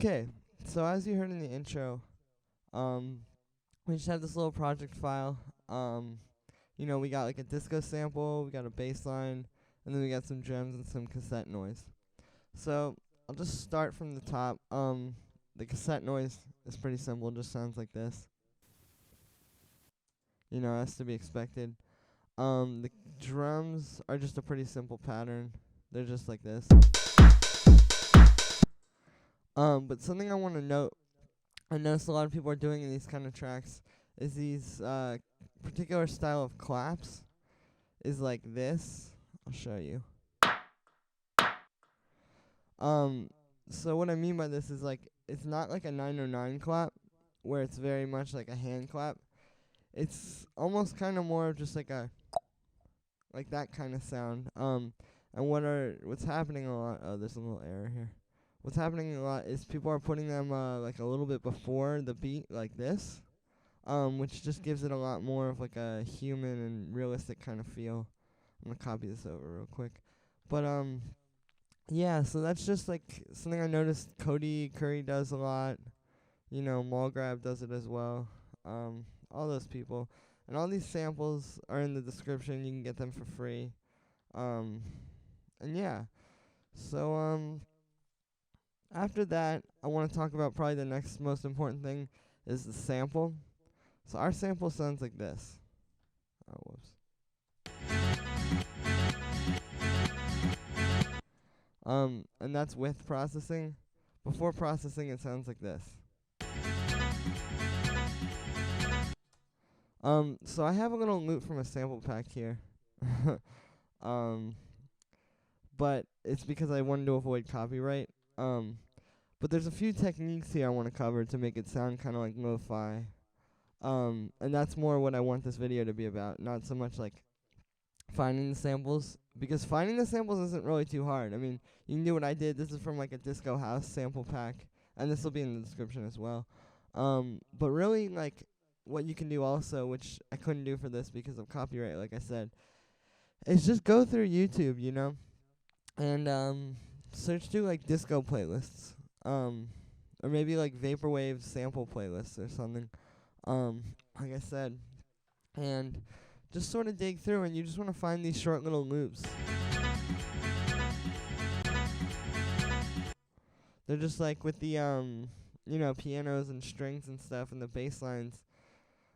Okay, so as you heard in the intro, we just have this little project file. We got like a disco sample, we got a bass line, and then we got some drums and some cassette noise. So I'll just start from the top. The cassette noise is pretty simple, it just sounds like this. As to be expected. The drums are just a pretty simple pattern. They're just like this. But something I want to note, I notice a lot of people are doing in these kind of tracks, is these particular style of claps is like this. I'll show you. So what I mean by this is like it's not like a 909 clap where it's very much like a hand clap. It's almost kind of more of just like that kind of sound. And what's happening a lot? Oh, there's a little error here. What's happening a lot is people are putting them like a little bit before the beat, like this, which just gives it a lot more of like a human and realistic kind of feel. I'm gonna copy this over real quick, but yeah. So that's just like something I noticed Cody Currie does a lot. Mallgrab does it as well. All those people, and all these samples are in the description. You can get them for free. And yeah. So after that, I want to talk about probably the next most important thing is the sample. So our sample sounds like this. Oh, whoops. And that's with processing. Before processing, it sounds like this. So I have a little loop from a sample pack here. But it's because I wanted to avoid copyright. But there's a few techniques here I want to cover to make it sound kind of like lo-fi. And that's more what I want this video to be about, not so much like finding the samples, because finding the samples isn't really too hard. I mean, you can do what I did. This is from like a disco house sample pack, and this will be in the description as well. But really, like, what you can do also, which I couldn't do for this because of copyright, like I said, is just go through YouTube, and search through like disco playlists, or maybe like vaporwave sample playlists or something, like I said, and just sort of dig through, and you just want to find these short little loops. They're just like with the pianos and strings and stuff and the bass lines,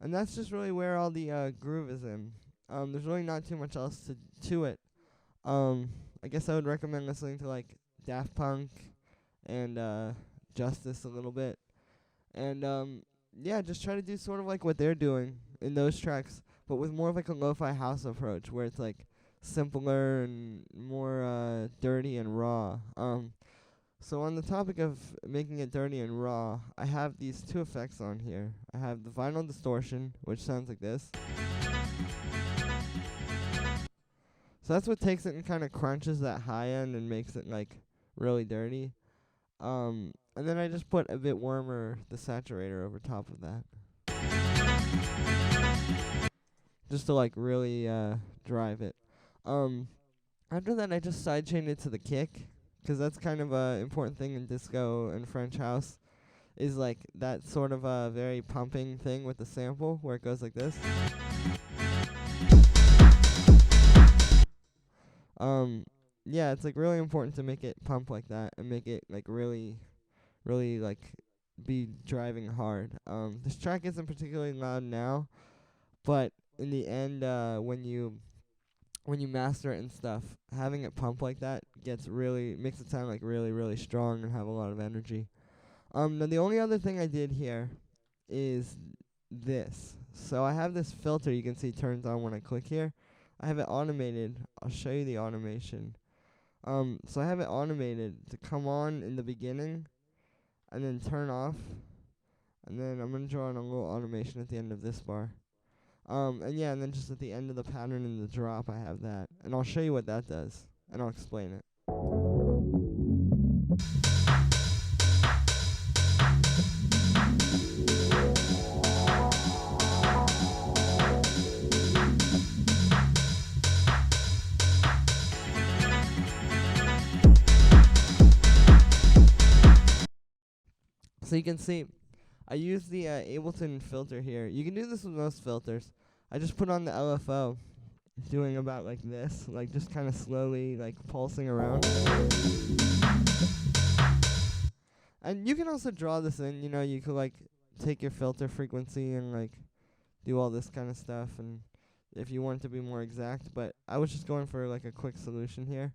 and that's just really where all the groove is in. There's really not too much else to it. I guess I would recommend listening to like Daft Punk and Justice a little bit, and yeah, just try to do sort of like what they're doing in those tracks, but with more of like a lo-fi house approach, where it's like simpler and more dirty and raw. So on the topic of making it dirty and raw, I have these two effects on here. I have the vinyl distortion, which sounds like this. So that's what takes it and kind of crunches that high end and makes it like really dirty. And then I just put a bit warmer the saturator over top of that, just to like really drive it. After that, I just sidechained it to the kick, 'cause that's kind of a important thing in disco and French house, is like that sort of a very pumping thing with the sample where it goes like this. Yeah, it's like really important to make it pump like that and make it like really, really like be driving hard. This track isn't particularly loud now, but in the end, when you master it and stuff, having it pump like that makes it sound like really, really strong and have a lot of energy. Now the only other thing I did here is this. So I have this filter you can see turns on when I click here. I have it automated. I'll show you the automation. So I have it automated to come on in the beginning and then turn off, and then I'm gonna draw on a little automation at the end of this bar. And yeah, and then just at the end of the pattern in the drop, I have that, and I'll show you what that does, and I'll explain it. So you can see, I use the Ableton filter here. You can do this with most filters. I just put on the LFO, doing about like this, like just kind of slowly like pulsing around. And you can also draw this in, you could like take your filter frequency and like do all this kind of stuff, and if you want to be more exact, but I was just going for like a quick solution here.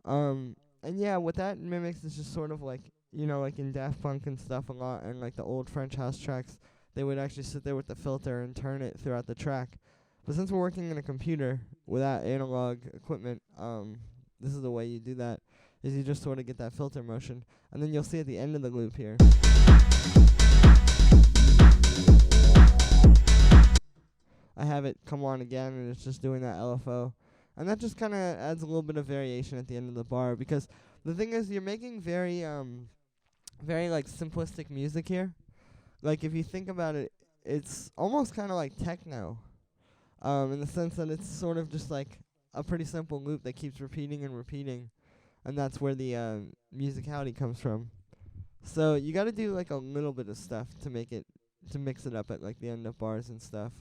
And yeah, what that mimics is just sort of like, like in Daft Punk and stuff a lot, and like the old French house tracks, they would actually sit there with the filter and turn it throughout the track. But since we're working in a computer without analog equipment, this is the way you do that, is you just sort of get that filter motion. And then you'll see at the end of the loop here, I have it come on again, and it's just doing that LFO. And that just kind of adds a little bit of variation at the end of the bar, because the thing is, you're making very like simplistic music here. Like if you think about it, it's almost kind of like techno, in the sense that it's sort of just like a pretty simple loop that keeps repeating and repeating, and that's where the musicality comes from. So you got to do like a little bit of stuff to mix it up at like the end of bars and stuff.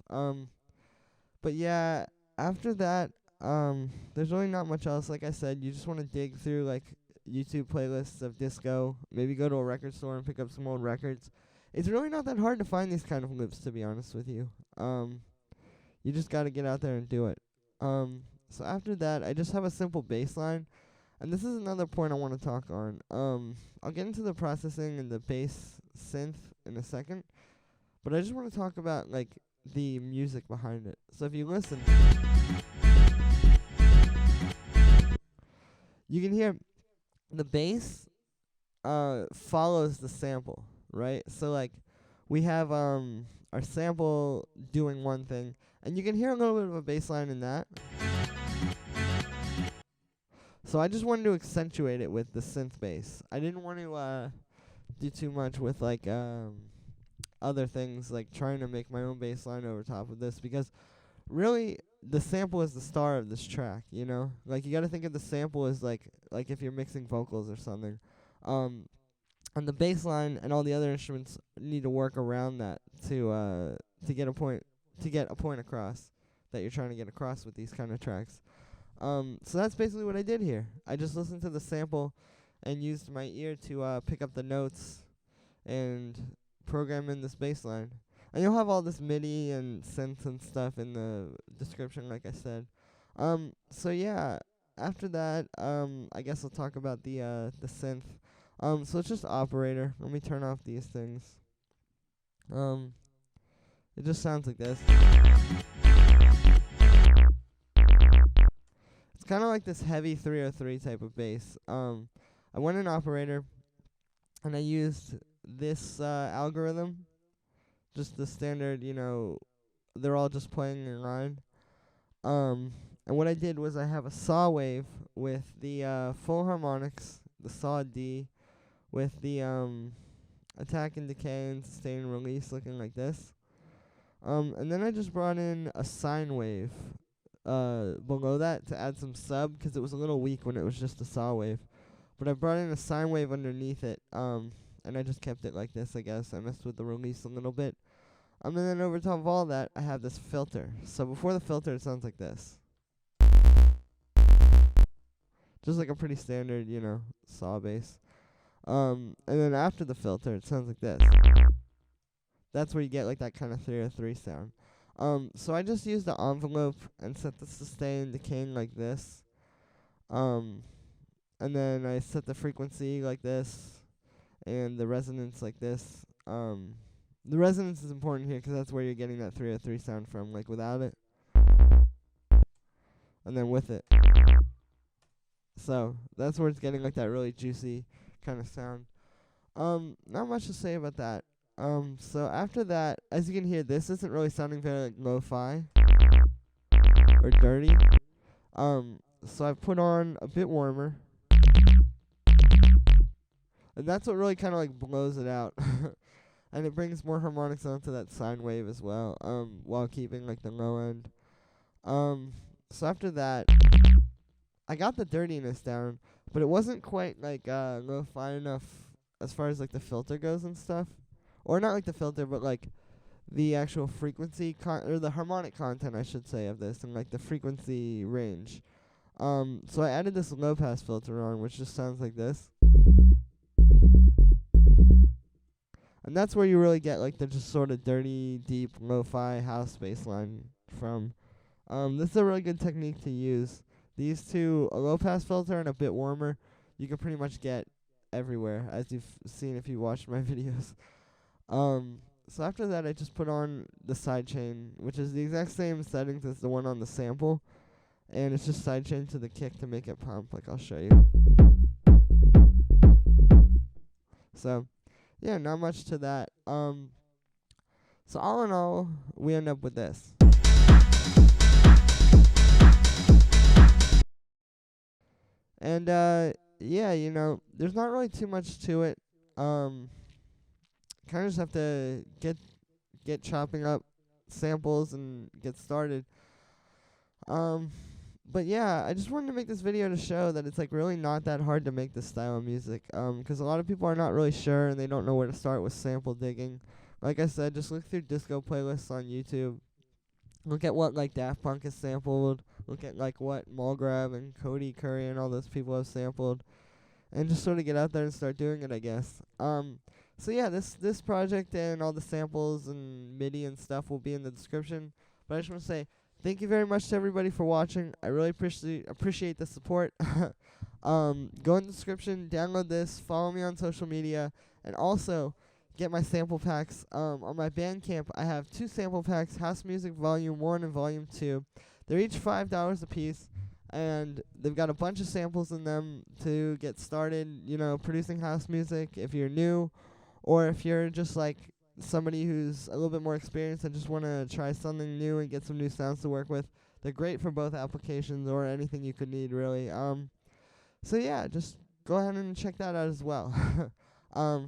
But yeah, after that, there's really not much else. Like I said, you just want to dig through like YouTube playlists of disco, maybe go to a record store and pick up some old records. It's really not that hard to find these kind of loops, to be honest with you. You just got to get out there and do it. So after that, I just have a simple bass line, and this is another point I want to talk on. I'll get into the processing and the bass synth in a second, but I just want to talk about like the music behind it. So if you listen, you can hear the bass follows the sample, right? So like we have our sample doing one thing, and you can hear a little bit of a bass line in that. So I just wanted to accentuate it with the synth bass. I didn't want to do too much with like other things, like trying to make my own bass line over top of this, because really the sample is the star of this track, Like you got to think of the sample as like if you're mixing vocals or something. And the bass line and all the other instruments need to work around that to get a point across that you're trying to get across with these kind of tracks. So that's basically what I did here. I just listened to the sample and used my ear to pick up the notes and program in this bass line. And you'll have all this MIDI and synths and stuff in the description, like I said. So yeah, after that, I guess I'll talk about the synth. So it's just operator. Let me turn off these things. It just sounds like this. It's kind of like this heavy 303 type of bass. I went in operator, and I used this algorithm, just the standard, they're all just playing in line. And what I did was I have a saw wave with the full harmonics, the saw D, with the attack and decay and sustain and release looking like this. And then I just brought in a sine wave below that to add some sub, because it was a little weak when it was just a saw wave. But I brought in a sine wave underneath it, and I just kept it like this, I guess. I messed with the release a little bit. And then over top of all that, I have this filter. So before the filter, it sounds like this. Just like a pretty standard, saw bass. And then after the filter, it sounds like this. That's where you get like that kind of 303 sound. So I just used the envelope and set the sustain decaying like this. And then I set the frequency like this, and the resonance like this. The resonance is important here, 'cause that's where you're getting that 303 sound from, like without it, and then with it. So that's where it's getting like that really juicy kind of sound. Not much to say about that. So after that, as you can hear, this isn't really sounding very like lo-fi or dirty. So I've put on a bit warmer, and that's what really kind of like blows it out. And it brings more harmonics onto that sine wave as well, while keeping like the low end. So after that, I got the dirtiness down, but it wasn't quite like lo-fi enough as far as like the filter goes and stuff, or not like the filter, but like the actual frequency or the harmonic content, I should say, of this, and like the frequency range. So I added this low pass filter on, which just sounds like this. And that's where you really get like the just sort of dirty, deep, lo-fi house bass line from. This is a really good technique to use. These two, a low pass filter and a bit warmer, you can pretty much get everywhere, as you've seen if you watched my videos. So after that, I just put on the sidechain, which is the exact same settings as the one on the sample, and it's just sidechain to the kick to make it pump, like I'll show you. So, yeah, not much to that. So all in all, we end up with this. And yeah, you know, there's not really too much to it. Kind of just have to get chopping up samples and get started. But yeah, I just wanted to make this video to show that it's like really not that hard to make this style of music. 'Cause a lot of people are not really sure and they don't know where to start with sample digging. Like I said, just look through disco playlists on YouTube. Look at what like Daft Punk has sampled. Look at like what Mulgrave and Cody Currie and all those people have sampled, and just sort of get out there and start doing it, I guess. So yeah, this project and all the samples and MIDI and stuff will be in the description. But I just want to say thank you very much to everybody for watching. I really appreciate the support. Go in the description, download this, follow me on social media, and also get my sample packs. On my Bandcamp, I have 2 sample packs, House Music Volume 1 and Volume 2. They're each $5 a piece, and they've got a bunch of samples in them to get started, you know, producing house music if you're new, or if you're just like somebody who's a little bit more experienced and just want to try something new and get some new sounds to work with. They're great for both applications or anything you could need, really. So yeah, just go ahead and check that out as well.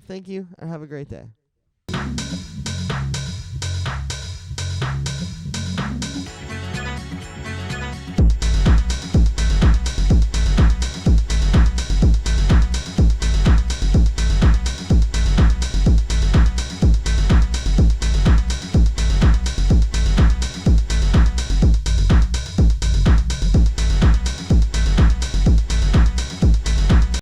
Thank you, and have a great day.